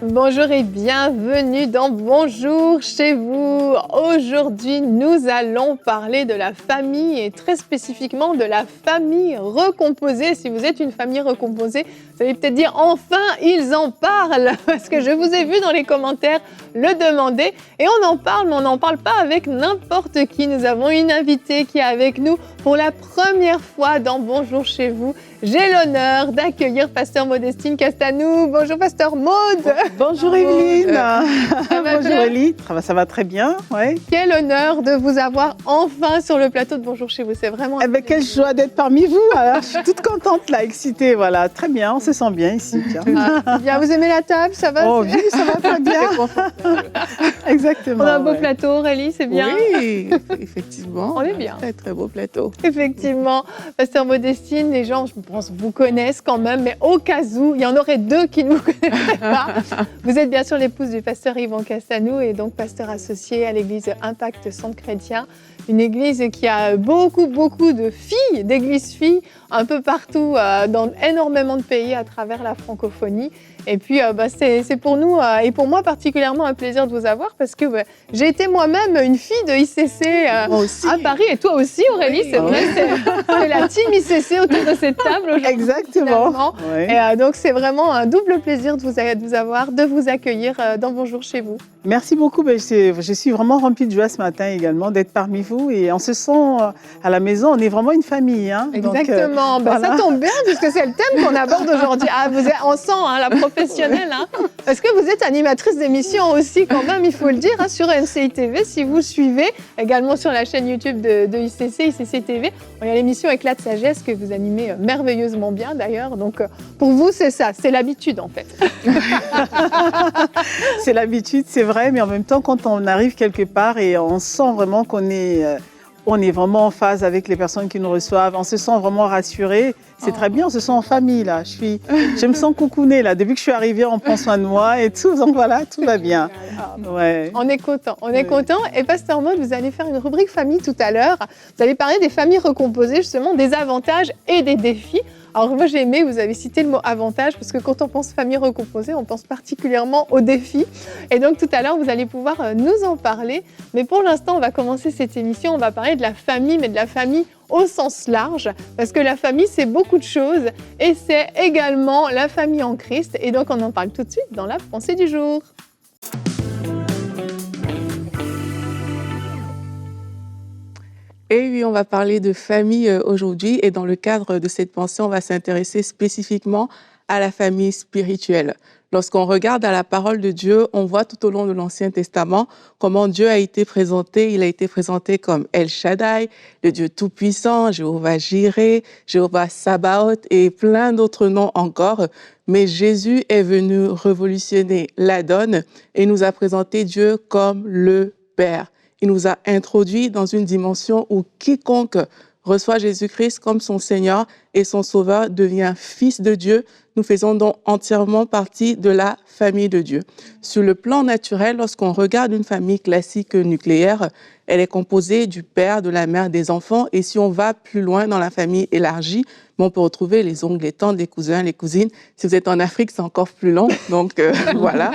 Bonjour et bienvenue dans Bonjour chez vous. Aujourd'hui, nous allons parler de la famille et très spécifiquement de la famille recomposée. Si vous êtes une famille recomposée, vous allez peut-être dire enfin ils en parlent parce que je vous ai vu dans les commentaires le demander et on en parle, mais on n'en parle pas avec n'importe qui. Nous avons une invitée qui est avec nous pour la première fois dans Bonjour chez vous. J'ai l'honneur d'accueillir Pasteur Modestine Castanou. Bonjour Pasteur Maud. Bonjour Evelyne. Bonjour Elie. Ça va très bien. Ouais. Quel honneur de vous avoir enfin sur le plateau de Bonjour chez vous. C'est vraiment. Quelle joie d'être parmi vous. Alors, je suis toute contente là, excitée. Voilà, très bien. On se sent bien ici. Bien, vous aimez la table, ça va? Oh oui, ça va très bien. Exactement. On a un beau plateau, Aurélie, c'est bien. Oui, effectivement. On est bien. Très très beau plateau. Effectivement, Pasteur Modestine, les gens, je pense, vous connaissent quand même, mais au cas où, il y en aurait deux qui ne vous connaîtraient pas. Vous êtes bien sûr l'épouse du pasteur Yvan Castanou et donc pasteur associé à l'église Impact Centre Chrétien, une église qui a beaucoup de filles, d'églises filles, un peu partout, dans énormément de pays à travers la francophonie. Et puis, c'est pour nous et pour moi particulièrement un plaisir de vous avoir parce que j'ai été moi-même une fille de ICC à Paris. Et toi aussi, Aurélie, c'est vrai, c'est la team ICC autour de cette table aujourd'hui. Exactement. Oui. Et donc, c'est vraiment un double plaisir de vous avoir, de vous accueillir dans Bonjour chez vous. Merci beaucoup. Je suis vraiment remplie de joie ce matin également d'être parmi vous. Et on se sent à la maison, on est vraiment une famille. Hein. Exactement. Donc, voilà. Ça tombe bien puisque c'est le thème qu'on aborde aujourd'hui. On sent la professionnelle. Parce que vous êtes animatrice d'émission aussi quand même, il faut le dire, sur MCI TV. Si vous suivez, également sur la chaîne YouTube de ICC TV, il y a l'émission Éclat de sagesse que vous animez merveilleusement bien d'ailleurs. Donc pour vous, c'est ça, c'est l'habitude en fait. C'est l'habitude, c'est vrai, mais en même temps, quand on arrive quelque part et on sent vraiment qu'on est vraiment en phase avec les personnes qui nous reçoivent, on se sent vraiment rassuré. C'est très bien, on se sent en famille là. Je me sens coucounée là. Depuis que je suis arrivée, on prend soin de moi et tout. Donc voilà, tout va bien. Ouais. On est content. Et Pasteur Maud, vous allez faire une rubrique famille tout à l'heure. Vous allez parler des familles recomposées, justement, des avantages et des défis. Alors moi j'ai aimé, vous avez cité le mot avantage parce que quand on pense famille recomposée, on pense particulièrement aux défis. Et donc tout à l'heure, vous allez pouvoir nous en parler. Mais pour l'instant, on va commencer cette émission, on va parler de la famille, mais de la famille au sens large, parce que la famille, c'est beaucoup de choses et c'est également la famille en Christ. Et donc on en parle tout de suite dans la pensée du jour. Et oui, on va parler de famille aujourd'hui et dans le cadre de cette pensée, on va s'intéresser spécifiquement à la famille spirituelle. Lorsqu'on regarde à la parole de Dieu, on voit tout au long de l'Ancien Testament comment Dieu a été présenté. Il a été présenté comme El Shaddai, le Dieu Tout-Puissant, Jéhovah Jireh, Jéhovah Sabaoth et plein d'autres noms encore. Mais Jésus est venu révolutionner la donne et nous a présenté Dieu comme le Père. Il nous a introduit dans une dimension où quiconque reçoit Jésus-Christ comme son Seigneur et son Sauveur devient fils de Dieu. Nous faisons donc entièrement partie de la famille de Dieu. Sur le plan naturel, lorsqu'on regarde une famille classique nucléaire, elle est composée du père, de la mère, des enfants. Et si on va plus loin dans la famille élargie, on peut retrouver les oncles, les tantes, les cousins, les cousines. Si vous êtes en Afrique, c'est encore plus long. Donc voilà.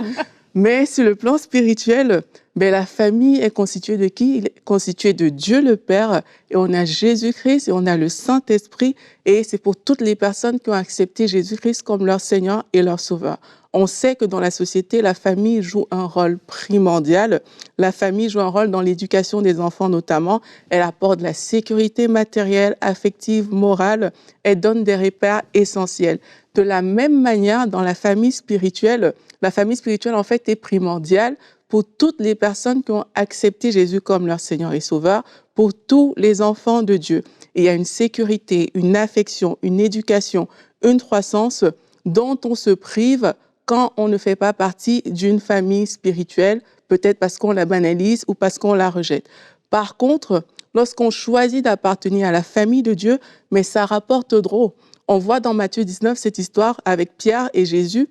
Mais sur le plan spirituel, la famille est constituée de qui? Elle est constituée de Dieu le Père, et on a Jésus-Christ, et on a le Saint-Esprit, et c'est pour toutes les personnes qui ont accepté Jésus-Christ comme leur Seigneur et leur Sauveur. On sait que dans la société, la famille joue un rôle primordial. La famille joue un rôle dans l'éducation des enfants notamment. Elle apporte de la sécurité matérielle, affective, morale. Elle donne des repères essentiels. De la même manière, dans la famille spirituelle en fait est primordiale pour toutes les personnes qui ont accepté Jésus comme leur Seigneur et Sauveur, pour tous les enfants de Dieu. Et il y a une sécurité, une affection, une éducation, une croissance dont on se prive quand on ne fait pas partie d'une famille spirituelle, peut-être parce qu'on la banalise ou parce qu'on la rejette. Par contre, lorsqu'on choisit d'appartenir à la famille de Dieu, mais ça rapporte drôle. On voit dans Matthieu 19 cette histoire avec Pierre et Jésus.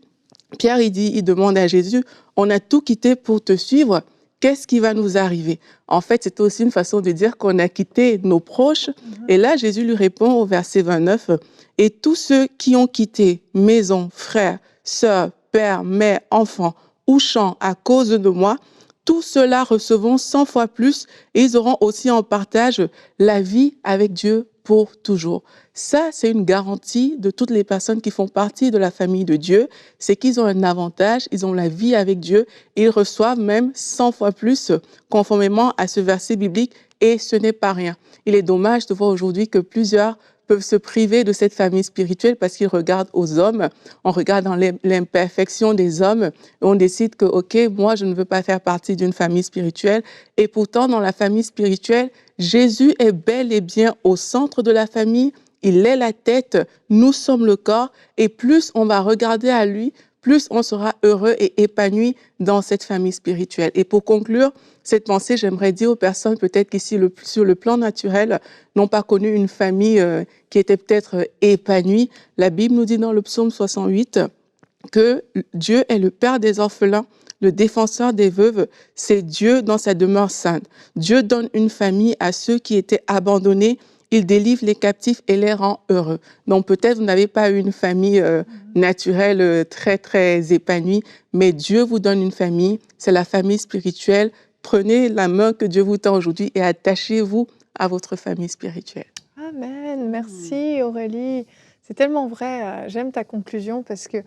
Pierre, il demande à Jésus, on a tout quitté pour te suivre, qu'est-ce qui va nous arriver? En fait, c'est aussi une façon de dire qu'on a quitté nos proches. Et là, Jésus lui répond au verset 29, et tous ceux qui ont quitté maison, frères, sœurs, père, mère, enfants, ou chant à cause de moi, tous ceux-là recevront 100 fois plus et ils auront aussi en partage la vie avec Dieu pour toujours. Ça, c'est une garantie de toutes les personnes qui font partie de la famille de Dieu, c'est qu'ils ont un avantage, ils ont la vie avec Dieu et ils reçoivent même 100 fois plus conformément à ce verset biblique et ce n'est pas rien. Il est dommage de voir aujourd'hui que plusieurs peuvent se priver de cette famille spirituelle parce qu'ils regardent aux hommes, on regarde dans l'imperfection des hommes et on décide que, OK, moi, je ne veux pas faire partie d'une famille spirituelle. Et pourtant, dans la famille spirituelle, Jésus est bel et bien au centre de la famille, il est la tête, nous sommes le corps et plus on va regarder à lui, plus on sera heureux et épanoui dans cette famille spirituelle. Et pour conclure cette pensée, j'aimerais dire aux personnes peut-être qui, sur le plan naturel, n'ont pas connu une famille qui était peut-être épanouie. La Bible nous dit dans le psaume 68 que Dieu est le Père des orphelins, le défenseur des veuves, c'est Dieu dans sa demeure sainte. Dieu donne une famille à ceux qui étaient abandonnés, il délivre les captifs et les rend heureux. Donc peut-être vous n'avez pas eu une famille naturelle très, très épanouie, mais Dieu vous donne une famille, c'est la famille spirituelle. Prenez la main que Dieu vous tend aujourd'hui et attachez-vous à votre famille spirituelle. Amen. Merci Aurélie. C'est tellement vrai. J'aime ta conclusion parce que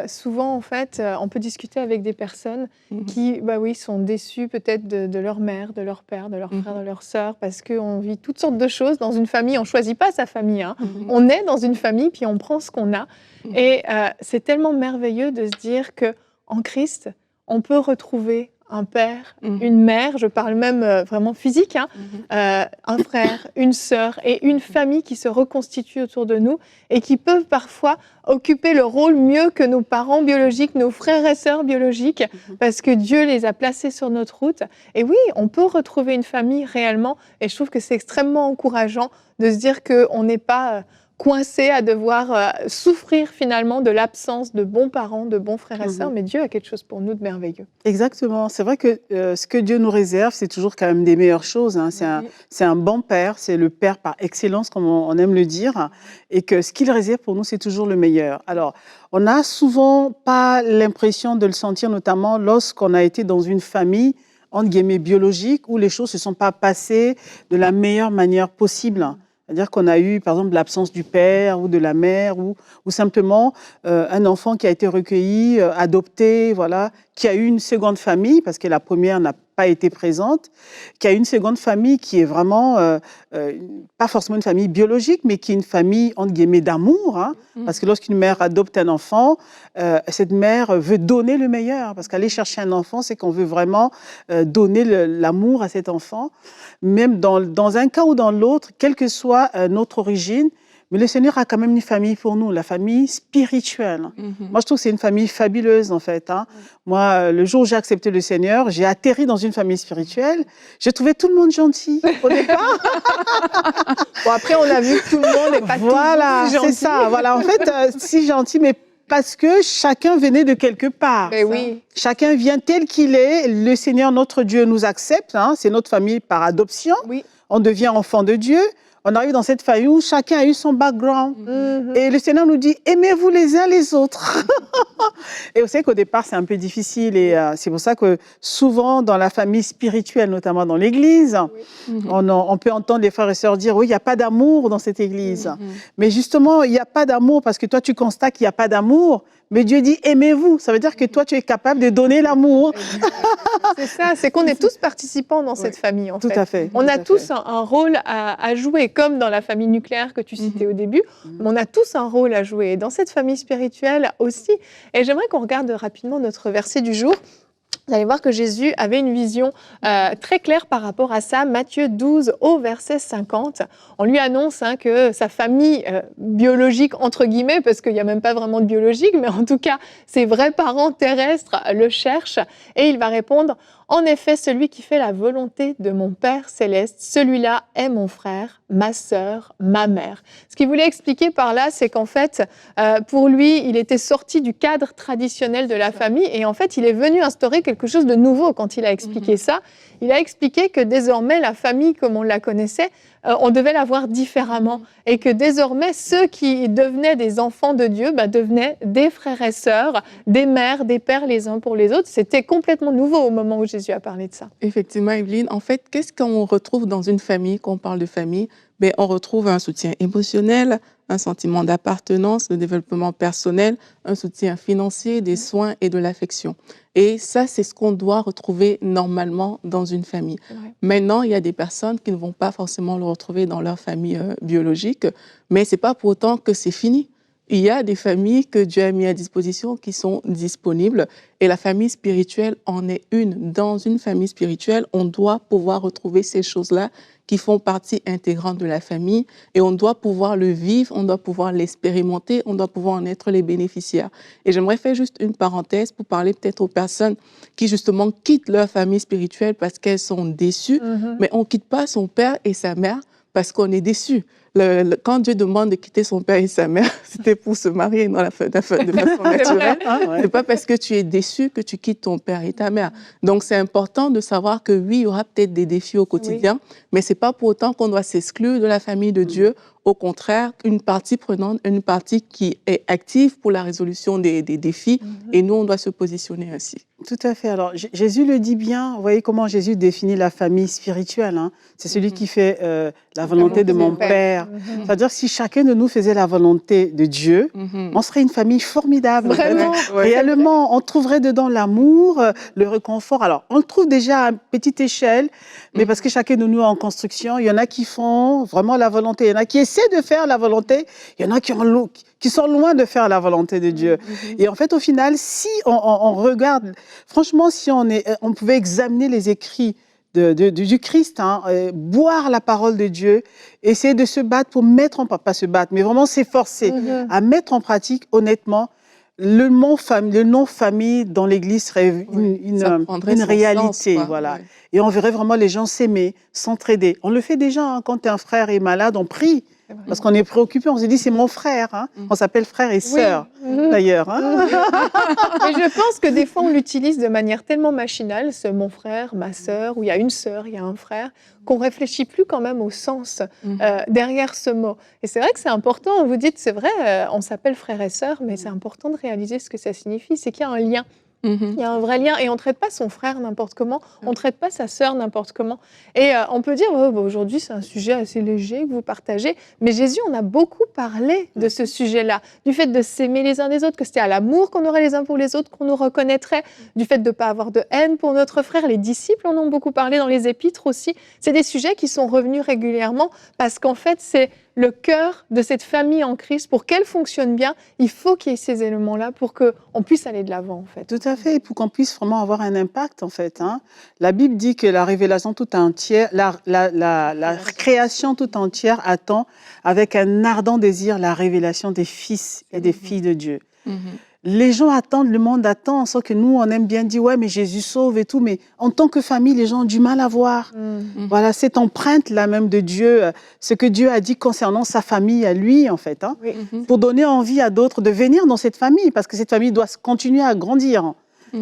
souvent, en fait, on peut discuter avec des personnes qui, sont déçues peut-être de leur mère, de leur père, de leur frère, de leur sœur, parce qu'on vit toutes sortes de choses dans une famille. On ne choisit pas sa famille. On est dans une famille, puis on prend ce qu'on a. Et c'est tellement merveilleux de se dire qu'en Christ, on peut retrouver un père, une mère, je parle même vraiment physique, un frère, une sœur et une famille qui se reconstitue autour de nous et qui peuvent parfois occuper le rôle mieux que nos parents biologiques, nos frères et sœurs biologiques, parce que Dieu les a placés sur notre route. Et oui, on peut retrouver une famille réellement et je trouve que c'est extrêmement encourageant de se dire qu'on n'est pas coincé à devoir souffrir finalement de l'absence de bons parents, de bons frères et sœurs, mais Dieu a quelque chose pour nous de merveilleux. Exactement. C'est vrai que ce que Dieu nous réserve, c'est toujours quand même des meilleures choses. C'est un bon père, c'est le père par excellence, comme on aime le dire, et que ce qu'il réserve pour nous, c'est toujours le meilleur. Alors, on n'a souvent pas l'impression de le sentir, notamment lorsqu'on a été dans une famille, entre guillemets, biologique, où les choses ne se sont pas passées de la meilleure manière possible. C'est-à-dire qu'on a eu, par exemple, l'absence du père ou de la mère ou simplement un enfant qui a été recueilli, adopté, voilà, qui a eu une seconde famille, parce que la première n'a pas été présente, qui a une seconde famille qui est vraiment, pas forcément une famille biologique, mais qui est une famille, entre guillemets, d'amour. Parce que lorsqu'une mère adopte un enfant, cette mère veut donner le meilleur. Parce qu'aller chercher un enfant, c'est qu'on veut vraiment donner l'amour à cet enfant. Même dans un cas ou dans l'autre, quelle que soit notre origine, mais le Seigneur a quand même une famille pour nous, la famille spirituelle. Moi, je trouve que c'est une famille fabuleuse, en fait. Moi, le jour où j'ai accepté le Seigneur, j'ai atterri dans une famille spirituelle. J'ai trouvé tout le monde gentil au départ. Bon, après, on a vu que tout le monde n'est pas voilà, tout gentil. C'est ça. Voilà, en fait, si gentil, mais parce que chacun venait de quelque part. Mais oui. Chacun vient tel qu'il est. Le Seigneur, notre Dieu, nous accepte. C'est notre famille par adoption. Oui. On devient enfant de Dieu. On arrive dans cette famille où chacun a eu son background. Et le Seigneur nous dit, aimez-vous les uns les autres. Et vous savez qu'au départ, c'est un peu difficile. Et c'est pour ça que souvent, dans la famille spirituelle, notamment dans l'Église, on peut entendre les frères et sœurs dire, oui, il n'y a pas d'amour dans cette Église. Mais justement, il n'y a pas d'amour parce que toi, tu constates qu'il n'y a pas d'amour. Mais Dieu dit, aimez-vous. Ça veut dire que toi, tu es capable de donner l'amour. C'est ça, c'est qu'on est tous participants dans cette famille, en fait. Tout à fait. On a tous un rôle à jouer, comme dans la famille nucléaire que tu citais au début. On a tous un rôle à jouer, et dans cette famille spirituelle aussi. Et j'aimerais qu'on regarde rapidement notre verset du jour. Vous allez voir que Jésus avait une vision très claire par rapport à ça. Matthieu 12 au verset 50. On lui annonce que sa famille biologique, entre guillemets, parce qu'il n'y a même pas vraiment de biologique, mais en tout cas, ses vrais parents terrestres le cherchent. Et il va répondre, en effet, celui qui fait la volonté de mon Père céleste, celui-là est mon frère, ma sœur, ma mère. Ce qu'il voulait expliquer par là, c'est qu'en fait, pour lui, il était sorti du cadre traditionnel de la famille et en fait, il est venu instaurer quelque chose de nouveau quand il a expliqué ça. Il a expliqué que désormais, la famille, comme on la connaissait, on devait la voir différemment et que désormais, ceux qui devenaient des enfants de Dieu devenaient des frères et sœurs, des mères, des pères les uns pour les autres. C'était complètement nouveau au moment où Jésus a parlé de ça. Effectivement, Evelyne. En fait, qu'est-ce qu'on retrouve dans une famille quand on parle de famille? On retrouve un soutien émotionnel, un sentiment d'appartenance, de développement personnel, un soutien financier, des soins et de l'affection. Et ça, c'est ce qu'on doit retrouver normalement dans une famille. Maintenant, il y a des personnes qui ne vont pas forcément le retrouver dans leur famille biologique, mais ce n'est pas pour autant que c'est fini. Il y a des familles que Dieu a mis à disposition qui sont disponibles et la famille spirituelle en est une. Dans une famille spirituelle, on doit pouvoir retrouver ces choses-là qui font partie intégrante de la famille et on doit pouvoir le vivre, on doit pouvoir l'expérimenter, on doit pouvoir en être les bénéficiaires. Et j'aimerais faire juste une parenthèse pour parler peut-être aux personnes qui justement quittent leur famille spirituelle parce qu'elles sont déçues, mais on ne quitte pas son père et sa mère parce qu'on est déçu. Quand Dieu demande de quitter son père et sa mère, c'était pour se marier de façon naturelle. C'est pas parce que tu es déçu que tu quittes ton père et ta mère. Donc, c'est important de savoir que oui, il y aura peut-être des défis au quotidien, mais c'est pas pour autant qu'on doit s'exclure de la famille de Dieu. Au contraire, une partie prenante, une partie qui est active pour la résolution des défis. Et nous, on doit se positionner ainsi. Tout à fait. Alors, Jésus le dit bien. Vous voyez comment Jésus définit la famille spirituelle. Hein. C'est celui qui fait la volonté de mon Père. C'est-à-dire que si chacun de nous faisait la volonté de Dieu, on serait une famille formidable. Vraiment. Réellement, on trouverait dedans l'amour, le réconfort. Alors, on le trouve déjà à petite échelle, mais parce que chacun de nous est en construction, il y en a qui font vraiment la volonté, il y en a qui essaient de faire la volonté, il y en a qui sont loin de faire la volonté de Dieu. Et en fait, au final, si on regarde, franchement, si on pouvait examiner les écrits du Christ, boire la parole de Dieu, essayer de se battre pour mettre en pratique, pas se battre, mais vraiment s'efforcer à mettre en pratique, honnêtement, le nom famille dans l'Église serait une réalité. Sens, voilà. Ouais. Et on verrait vraiment les gens s'aimer, s'entraider. On le fait déjà, quand un frère est malade, on prie. Parce qu'on est préoccupé, on se dit c'est mon frère. On s'appelle frère et sœur, d'ailleurs. Mais je pense que des fois, on l'utilise de manière tellement machinale, ce mon frère, ma sœur, où il y a une sœur, il y a un frère, qu'on ne réfléchit plus quand même au sens derrière ce mot. Et c'est vrai que c'est important, vous dites, c'est vrai, on s'appelle frère et sœur, mais c'est important de réaliser ce que ça signifie, c'est qu'il y a un lien. Il y a un vrai lien et on ne traite pas son frère n'importe comment, on ne traite pas sa sœur n'importe comment. Et on peut dire, aujourd'hui c'est un sujet assez léger que vous partagez, mais Jésus en a beaucoup parlé de ce sujet-là, du fait de s'aimer les uns des autres, que c'était à l'amour qu'on aurait les uns pour les autres, qu'on nous reconnaîtrait, du fait de ne pas avoir de haine pour notre frère. Les disciples en ont beaucoup parlé dans les épîtres aussi. C'est des sujets qui sont revenus régulièrement parce qu'en fait c'est le cœur de cette famille en Christ. Pour qu'elle fonctionne bien, il faut qu'il y ait ces éléments-là pour qu'on puisse aller de l'avant, en fait. Tout à fait, et pour qu'on puisse vraiment avoir un impact, en fait. La Bible dit que la révélation tout entière, la création tout entière attend avec un ardent désir la révélation des fils et des filles de Dieu. Les gens attendent, le monde attend, sans que nous, on aime bien dire, ouais, mais Jésus sauve et tout, mais en tant que famille, les gens ont du mal à voir. Voilà, cette empreinte-là même de Dieu, ce que Dieu a dit concernant sa famille à lui, en fait, pour donner envie à d'autres de venir dans cette famille, parce que cette famille doit continuer à grandir.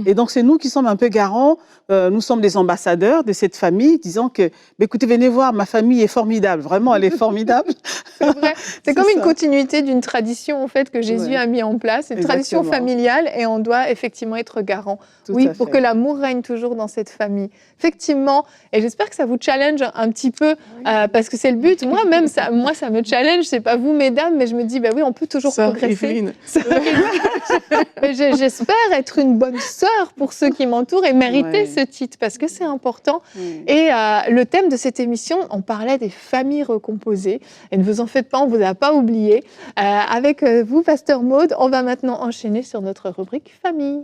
Et donc, c'est nous qui sommes un peu garants, nous sommes des ambassadeurs de cette famille, disant que, écoutez, venez voir, ma famille est formidable, vraiment, elle est formidable. C'est vrai, c'est comme une continuité d'une tradition, en fait, que Jésus a mis en place, une tradition familiale, et on doit effectivement être garant. Pour que l'amour règne toujours dans cette famille. Effectivement, et j'espère que ça vous challenge un petit peu, parce que c'est le but. Moi-même, ça me challenge, c'est pas vous, mesdames, mais je me dis, on peut toujours progresser. J'espère être une bonne sœur pour ceux qui m'entourent et mériter ce titre, parce que c'est important. Et le thème de cette émission, on parlait des familles recomposées. Et ne vous en faites pas, on ne vous a pas oublié. Avec vous, Pasteur Maud, on va maintenant enchaîner sur notre rubrique famille.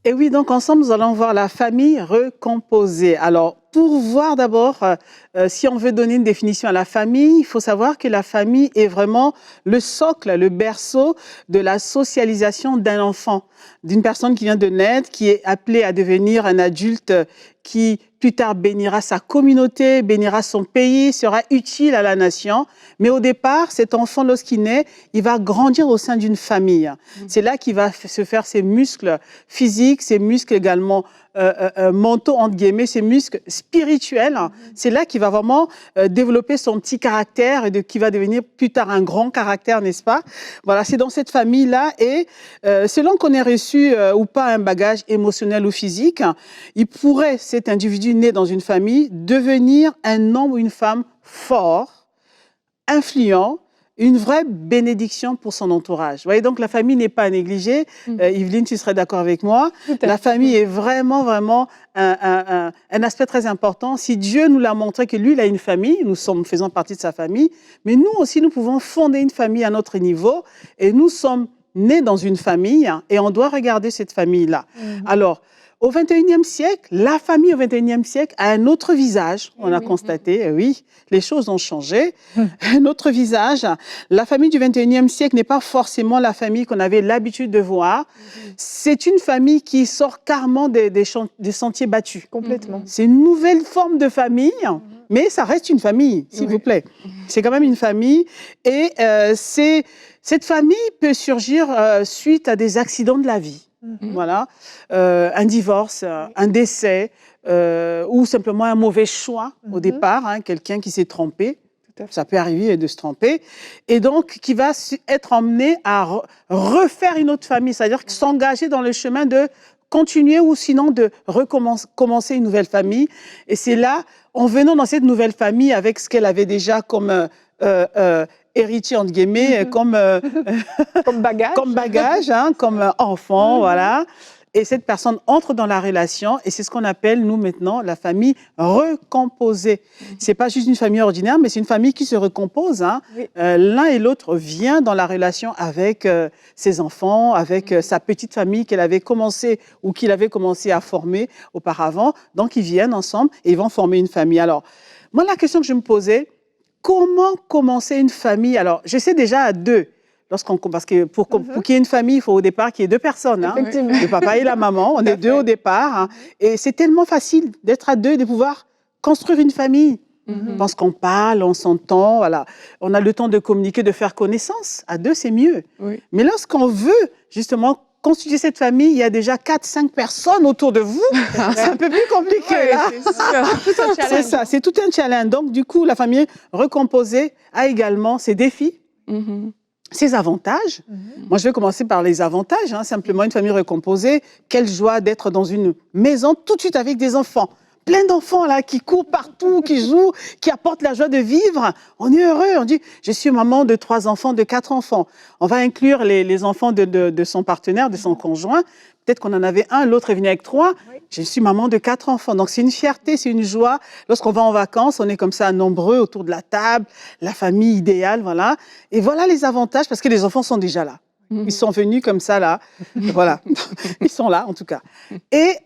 Et oui, donc ensemble, nous allons voir la famille recomposée. Alors, pour voir d'abord, si on veut donner une définition à la famille, il faut savoir que la famille est vraiment le socle, le berceau de la socialisation d'un enfant, d'une personne qui vient de naître, qui est appelée à devenir un adulte qui plus tard bénira sa communauté, bénira son pays, sera utile à la nation. Mais au départ, cet enfant, lorsqu'il naît, il va grandir au sein d'une famille. C'est là qu'il va se faire ses muscles physiques, ses muscles également mentaux, entre guillemets, ses muscles spirituels. C'est là qu'il va vraiment développer son petit caractère et qui va devenir plus tard un grand caractère, n'est-ce pas? Voilà, c'est dans cette famille-là. Et selon qu'on ait reçu ou pas un bagage émotionnel ou physique, il pourrait, cet individu né dans une famille, devenir un homme ou une femme fort, influent, une vraie bénédiction pour son entourage. Vous voyez, donc la famille n'est pas à négliger. Yveline, tu serais d'accord avec moi. La famille est vraiment, vraiment un aspect très important. Si Dieu nous l'a montré que lui, il a une famille, nous faisons partie de sa famille, mais nous aussi, nous pouvons fonder une famille à notre niveau et nous sommes nés dans une famille et on doit regarder cette famille-là. Alors, au XXIe siècle, la famille au XXIe siècle a un autre visage. On a constaté, oui, les choses ont changé. Un autre visage. La famille du XXIe siècle n'est pas forcément la famille qu'on avait l'habitude de voir. C'est une famille qui sort carrément des sentiers battus. Complètement. C'est une nouvelle forme de famille, mais ça reste une famille, s'il vous plaît. C'est quand même une famille. Et cette famille peut surgir suite à des accidents de la vie. Voilà, un divorce, un décès ou simplement un mauvais choix au départ, hein, quelqu'un qui s'est trompé, ça peut arriver de se tromper, et donc qui va être emmené à refaire une autre famille, c'est-à-dire s'engager dans le chemin de continuer ou sinon de recommencer une nouvelle famille. Et c'est là, en venant dans cette nouvelle famille avec ce qu'elle avait déjà comme héritier, entre guillemets, comme bagage, hein, comme enfant, voilà. Et cette personne entre dans la relation et c'est ce qu'on appelle, nous, maintenant, la famille recomposée. C'est pas juste une famille ordinaire, mais c'est une famille qui se recompose. Hein. L'un et l'autre vient dans la relation avec ses enfants, avec sa petite famille qu'elle avait commencé ou qu'il avait commencé à former auparavant. Donc, ils viennent ensemble et ils vont former une famille. Alors, moi, la question que je me posais, comment commencer une famille? Alors, je sais déjà à deux. Parce que pour qu'il y ait une famille, il faut au départ qu'il y ait deux personnes. Hein. Le papa et la maman, on est deux au départ. Hein. Et c'est tellement facile d'être à deux, de pouvoir construire une famille. Parce qu'on parle, on s'entend, voilà. On a le temps de communiquer, de faire connaissance. À deux, c'est mieux. Mais lorsqu'on veut, justement, constituer cette famille, il y a déjà 4-5 personnes autour de vous. C'est un peu plus compliqué. C'est ça, c'est tout un challenge. Donc, du coup, la famille recomposée a également ses défis, ses avantages. Moi, je vais commencer par les avantages. Hein. Simplement, une famille recomposée, quelle joie d'être dans une maison tout de suite avec des enfants. Plein d'enfants là qui courent partout, qui jouent, qui apportent la joie de vivre. On est heureux. On dit, je suis maman de 3 enfants, de 4 enfants. On va inclure les enfants de son partenaire, de son conjoint. Peut-être qu'on en avait un, l'autre est venu avec 3. Je suis maman de 4 enfants. Donc, c'est une fierté, c'est une joie. Lorsqu'on va en vacances, on est comme ça nombreux autour de la table, la famille idéale, voilà. Et voilà les avantages parce que les enfants sont déjà là. Ils sont venus comme ça, là. Voilà. Ils sont là, en tout cas. Et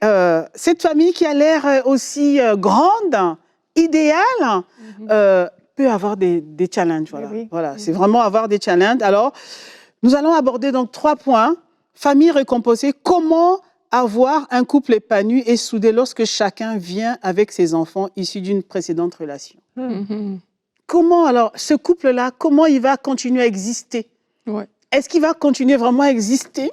cette famille qui a l'air aussi grande, idéale, peut avoir des challenges. Voilà. Voilà. C'est vraiment avoir des challenges. Alors, nous allons aborder donc 3 points. Famille recomposée, comment avoir un couple épanoui et soudé lorsque chacun vient avec ses enfants issus d'une précédente relation. Comment, alors, ce couple-là, comment il va continuer à exister? Est-ce qu'il va continuer vraiment à exister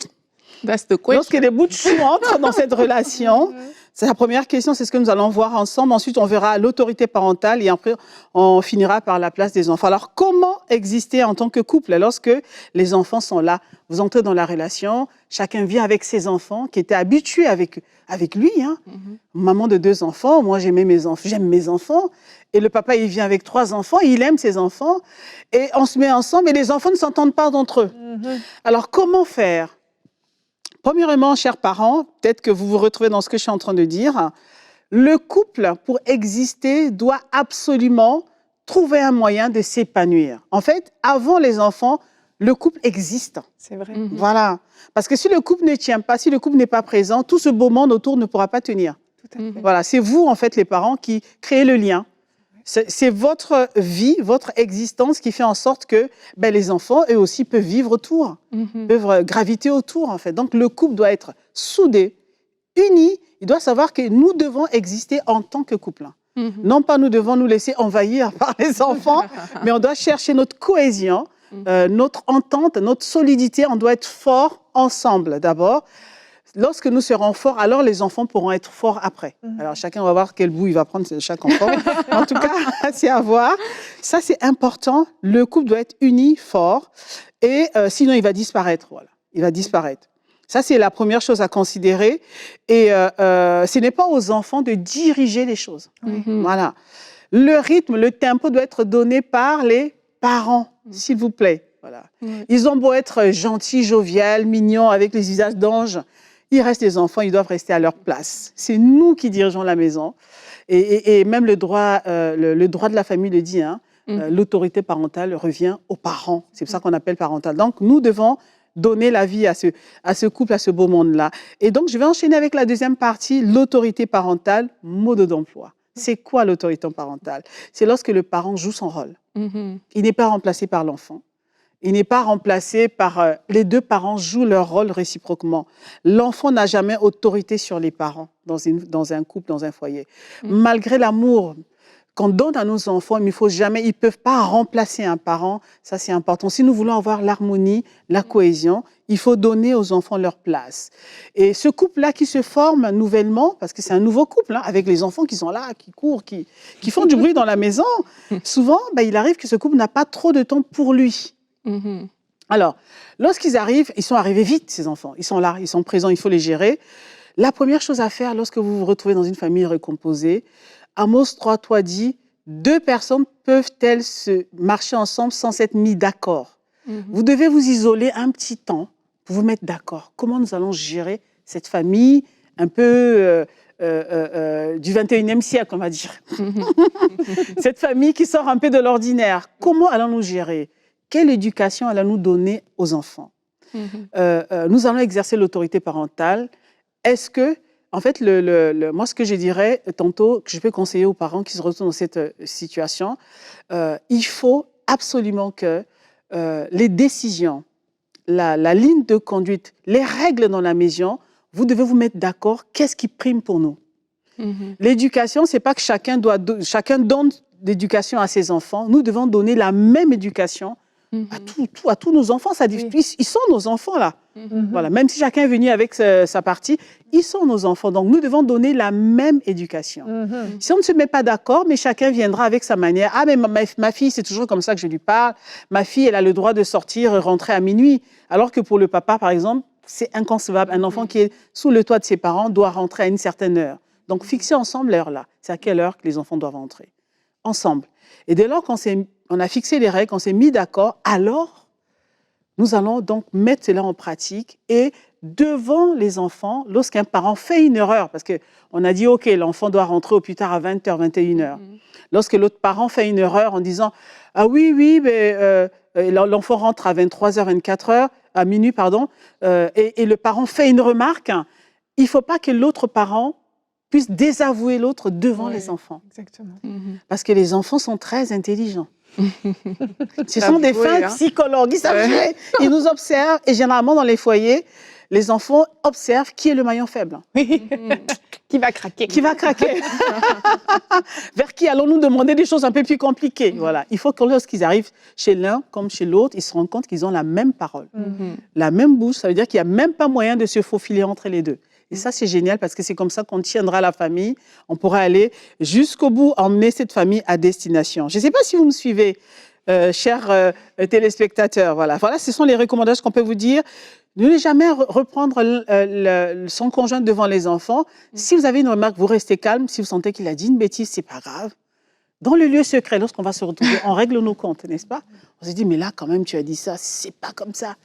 lorsque les bouts de chou entrent dans cette relation? C'est la première question, c'est ce que nous allons voir ensemble. Ensuite, on verra l'autorité parentale et après, on finira par la place des enfants. Alors, comment exister en tant que couple lorsque les enfants sont là? Vous entrez dans la relation, chacun vient avec ses enfants qui étaient habitués avec lui. Hein. Maman de 2 enfants, moi j'aime mes enfants. Et le papa, il vient avec 3 enfants, il aime ses enfants. Et on se met ensemble et les enfants ne s'entendent pas d'entre eux. Alors, comment faire? Premièrement, chers parents, peut-être que vous vous retrouvez dans ce que je suis en train de dire. Le couple, pour exister, doit absolument trouver un moyen de s'épanouir. En fait, avant les enfants, le couple existe. C'est vrai. Voilà. Parce que si le couple ne tient pas, si le couple n'est pas présent, tout ce beau monde autour ne pourra pas tenir. Tout à fait. Voilà, c'est vous, en fait, les parents, qui créez le lien. C'est votre vie, votre existence qui fait en sorte que les enfants, eux aussi, peuvent vivre autour, peuvent graviter autour, en fait. Donc, le couple doit être soudé, uni. il doit savoir que nous devons exister en tant que couple. Non pas nous devons nous laisser envahir par les enfants, mais on doit chercher notre cohésion, notre entente, notre solidité. On doit être fort ensemble d'abord. Lorsque nous serons forts, alors les enfants pourront être forts après. Alors chacun va voir quel bout il va prendre chaque enfant. En tout cas, c'est à voir. Ça, c'est important. Le couple doit être uni, fort. Et sinon, il va disparaître. Voilà. Il va disparaître. Ça, c'est la première chose à considérer. Et ce n'est pas aux enfants de diriger les choses. Voilà. Le rythme, le tempo doit être donné par les parents, s'il vous plaît. Voilà. Ils ont beau être gentils, joviaux, mignons, avec les visages d'anges. Il reste les enfants, ils doivent rester à leur place. C'est nous qui dirigeons la maison. Et même le droit de la famille le dit, hein, l'autorité parentale revient aux parents. C'est pour ça qu'on appelle parental. Donc, nous devons donner la vie à ce couple, à ce beau monde-là. Et donc, je vais enchaîner avec la deuxième partie, l'autorité parentale, mode d'emploi. C'est quoi l'autorité parentale? C'est lorsque le parent joue son rôle. Il n'est pas remplacé par l'enfant. Il n'est pas remplacé par... les deux parents jouent leur rôle réciproquement. L'enfant n'a jamais autorité sur les parents dans un couple, dans un foyer. Malgré l'amour qu'on donne à nos enfants, mais ils ne peuvent pas remplacer un parent. Ça, c'est important. Si nous voulons avoir l'harmonie, la cohésion, il faut donner aux enfants leur place. Et ce couple-là qui se forme nouvellement, parce que c'est un nouveau couple, hein, avec les enfants qui sont là, qui courent, qui font du bruit dans la maison, souvent, il arrive que ce couple n'a pas trop de temps pour lui. Alors, lorsqu'ils arrivent, ils sont arrivés vite, ces enfants. Ils sont là, ils sont présents, il faut les gérer. La première chose à faire lorsque vous vous retrouvez dans une famille recomposée, Amos 3:3 dit, 2 personnes peuvent-elles se marcher ensemble sans s'être mis d'accord? Vous devez vous isoler un petit temps pour vous mettre d'accord. Comment nous allons gérer cette famille un peu du 21e siècle, on va dire. Cette famille qui sort un peu de l'ordinaire. Comment allons-nous gérer? Quelle éducation allons-nous donner aux enfants? Nous allons exercer l'autorité parentale. Est-ce que, en fait, moi, ce que je dirais tantôt, que je peux conseiller aux parents qui se retrouvent dans cette situation, il faut absolument que les décisions, la ligne de conduite, les règles dans la maison, vous devez vous mettre d'accord, qu'est-ce qui prime pour nous? L'éducation, ce n'est pas que chacun donne l'éducation à ses enfants. Nous devons donner la même éducation à tous nos enfants. Ils sont nos enfants, là. Voilà. Même si chacun est venu avec sa partie, ils sont nos enfants. Donc, nous devons donner la même éducation. Si on ne se met pas d'accord, mais chacun viendra avec sa manière. Ah, mais ma fille, c'est toujours comme ça que je lui parle. Ma fille, elle a le droit de sortir et rentrer à minuit. Alors que pour le papa, par exemple, c'est inconcevable. Un enfant qui est sous le toit de ses parents doit rentrer à une certaine heure. Donc, fixer ensemble l'heure là. C'est à quelle heure que les enfants doivent rentrer? Ensemble. Et dès lors qu'on a fixé les règles, qu'on s'est mis d'accord, alors nous allons donc mettre cela en pratique et devant les enfants, lorsqu'un parent fait une erreur, parce qu'on a dit, OK, l'enfant doit rentrer au plus tard à 20h, 21h. Lorsque l'autre parent fait une erreur en disant, ah oui, mais l'enfant rentre à 23h, 24h, à minuit, pardon, et le parent fait une remarque, il ne faut pas que l'autre parent puisse désavouer l'autre devant les enfants. Exactement. Parce que les enfants sont très intelligents. Ce sont des fins psychologues. Ils savent jouer. Ils nous observent. Et généralement, dans les foyers, les enfants observent qui est le maillon faible. Qui va craquer. Qui va craquer. Vers qui allons-nous demander des choses un peu plus compliquées. Voilà. Il faut que lorsqu'ils arrivent chez l'un comme chez l'autre, ils se rendent compte qu'ils ont la même parole. La même bouche. Ça veut dire qu'il n'y a même pas moyen de se faufiler entre les deux. Et ça, c'est génial parce que c'est comme ça qu'on tiendra la famille. On pourra aller jusqu'au bout, emmener cette famille à destination. Je ne sais pas si vous me suivez, chers téléspectateurs. Voilà, ce sont les recommandations qu'on peut vous dire. Ne jamais reprendre son conjoint devant les enfants. Si vous avez une remarque, vous restez calme. Si vous sentez qu'il a dit une bêtise, ce n'est pas grave. Dans le lieu secret, lorsqu'on va se retrouver, on règle nos comptes, n'est-ce pas? On se dit, mais là, quand même, tu as dit ça, c'est pas comme ça.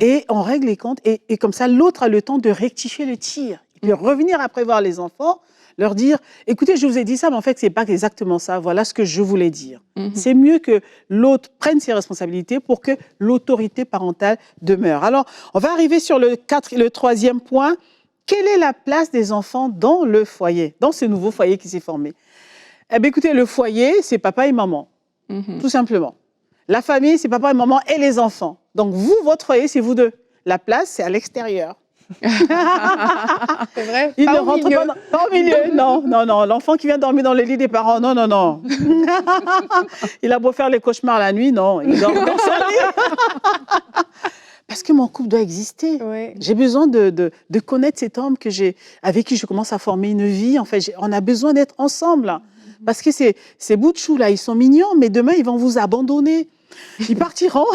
Et on règle les comptes et comme ça, l'autre a le temps de rectifier le tir. Il peut revenir après voir les enfants, leur dire, écoutez, je vous ai dit ça, mais en fait, ce n'est pas exactement ça. Voilà ce que je voulais dire. C'est mieux que l'autre prenne ses responsabilités pour que l'autorité parentale demeure. Alors, on va arriver sur le 3e point. Quelle est la place des enfants dans le foyer, dans ce nouveau foyer qui s'est formé? Eh bien, écoutez, le foyer, c'est papa et maman, tout simplement. La famille, c'est papa et maman et les enfants. Donc, vous, votre foyer, c'est vous deux. La place, c'est à l'extérieur. C'est vrai. Il Pas ne au rentre milieu. pas au milieu. Non, non, non. L'enfant qui vient dormir dans le lit des parents, non, non, non. Il a beau faire les cauchemars la nuit, non. Il dort dans son lit. Parce que mon couple doit exister. Oui. J'ai besoin de connaître cet homme avec qui je commence à former une vie. En fait, on a besoin d'être ensemble. Parce que ces bouts de chou là, ils sont mignons, mais demain, ils vont vous abandonner. Ils partiront.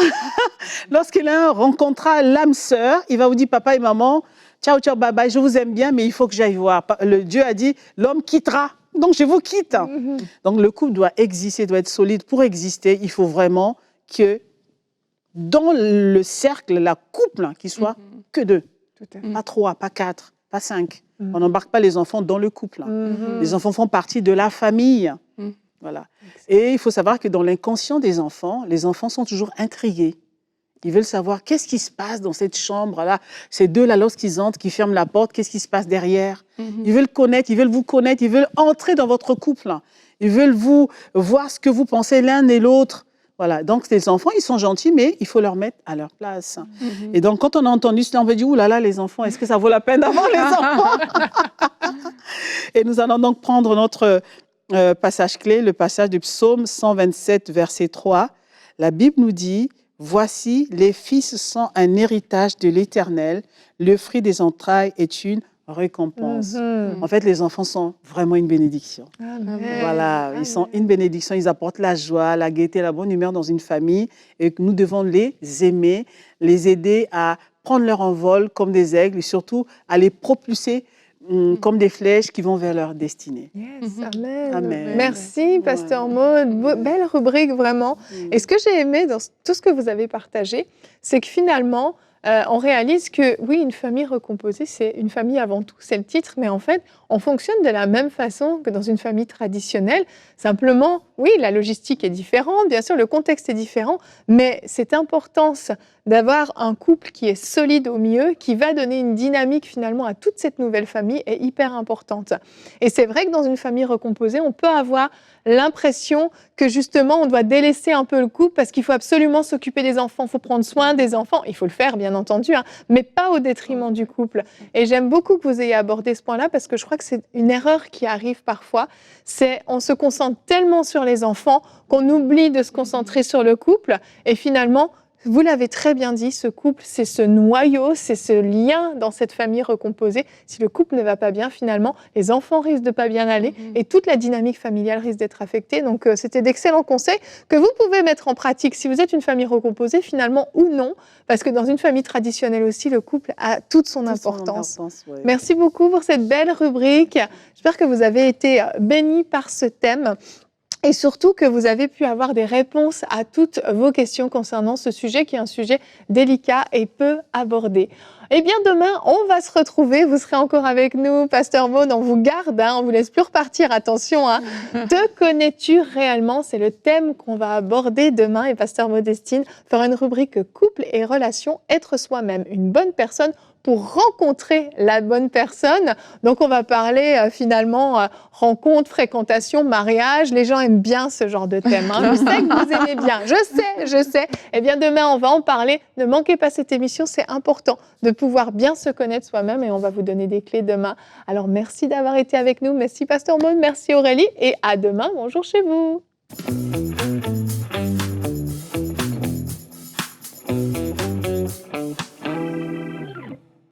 Lorsque l'un rencontrera l'âme sœur, il va vous dire, papa et maman, ciao, ciao, bye bye, je vous aime bien, mais il faut que j'aille voir. Dieu a dit, l'homme quittera. Donc, je vous quitte. Donc, le couple doit exister, doit être solide. Pour exister, il faut vraiment que dans le cercle, la couple, qu'il soit que 2. Tout à fait. Pas 3, pas 4, pas 5. On n'embarque pas les enfants dans le couple. Les enfants font partie de la famille. Voilà. Et il faut savoir que dans l'inconscient des enfants, les enfants sont toujours intrigués. Ils veulent savoir qu'est-ce qui se passe dans cette chambre-là. Ces deux-là, lorsqu'ils entrent, qui ferment la porte, qu'est-ce qui se passe derrière? Ils veulent connaître, ils veulent vous connaître, ils veulent entrer dans votre couple. Ils veulent vous voir ce que vous pensez l'un et l'autre. Voilà, donc les enfants, ils sont gentils, mais il faut leur mettre à leur place. Et donc, quand on a entendu cela, on va dire, ouh là là, les enfants, est-ce que ça vaut la peine d'avoir les enfants? Et nous allons donc prendre notre passage clé, le passage du psaume 127, verset 3. La Bible nous dit, « Voici, les fils sont un héritage de l'Éternel, le fruit des entrailles est une récompense. En fait, les enfants sont vraiment une bénédiction. Amen. Voilà, ils sont une bénédiction, ils apportent la joie, la gaieté, la bonne humeur dans une famille et que nous devons les aimer, les aider à prendre leur envol comme des aigles et surtout à les propulser comme des flèches qui vont vers leur destinée. Yes, amen. Amen. Merci, Pasteur Maud. Belle rubrique, vraiment. Et ce que j'ai aimé dans tout ce que vous avez partagé, c'est que finalement, on réalise que, oui, une famille recomposée, c'est une famille avant tout, c'est le titre, mais en fait, on fonctionne de la même façon que dans une famille traditionnelle. Simplement, oui, la logistique est différente, bien sûr, le contexte est différent, mais cette importance d'avoir un couple qui est solide au milieu, qui va donner une dynamique finalement à toute cette nouvelle famille est hyper importante. Et c'est vrai que dans une famille recomposée, on peut avoir l'impression que justement on doit délaisser un peu le couple parce qu'il faut absolument s'occuper des enfants, il faut prendre soin des enfants, il faut le faire bien entendu, mais pas au détriment du couple. Et j'aime beaucoup que vous ayez abordé ce point-là parce que je crois que c'est une erreur qui arrive parfois, c'est on se concentre tellement sur les enfants qu'on oublie de se concentrer sur le couple et finalement, vous l'avez très bien dit, ce couple, c'est ce noyau, c'est ce lien dans cette famille recomposée. Si le couple ne va pas bien, finalement, les enfants risquent de pas bien aller et toute la dynamique familiale risque d'être affectée. Donc, c'était d'excellents conseils que vous pouvez mettre en pratique si vous êtes une famille recomposée, finalement, ou non, parce que dans une famille traditionnelle aussi, le couple a toute son importance. Ouais. Merci beaucoup pour cette belle rubrique. J'espère que vous avez été bénis par ce thème. Et surtout que vous avez pu avoir des réponses à toutes vos questions concernant ce sujet qui est un sujet délicat et peu abordé. Eh bien, demain, on va se retrouver. Vous serez encore avec nous, Pasteur Maud. On vous garde, on vous laisse plus repartir. Attention, te connais-tu réellement? C'est le thème qu'on va aborder demain. Et Pasteur Modestine fera une rubrique couple et relations, être soi-même, une bonne personne pour rencontrer la bonne personne. Donc, on va parler finalement rencontre, fréquentation, mariage. Les gens aiment bien ce genre de thème. Je sais que vous aimez bien. Je sais. Eh bien, demain, on va en parler. Ne manquez pas cette émission. C'est important de pouvoir bien se connaître soi-même et on va vous donner des clés demain. Alors, merci d'avoir été avec nous. Merci, Pasteur Maud. Merci, Aurélie. Et à demain. Bonjour chez vous.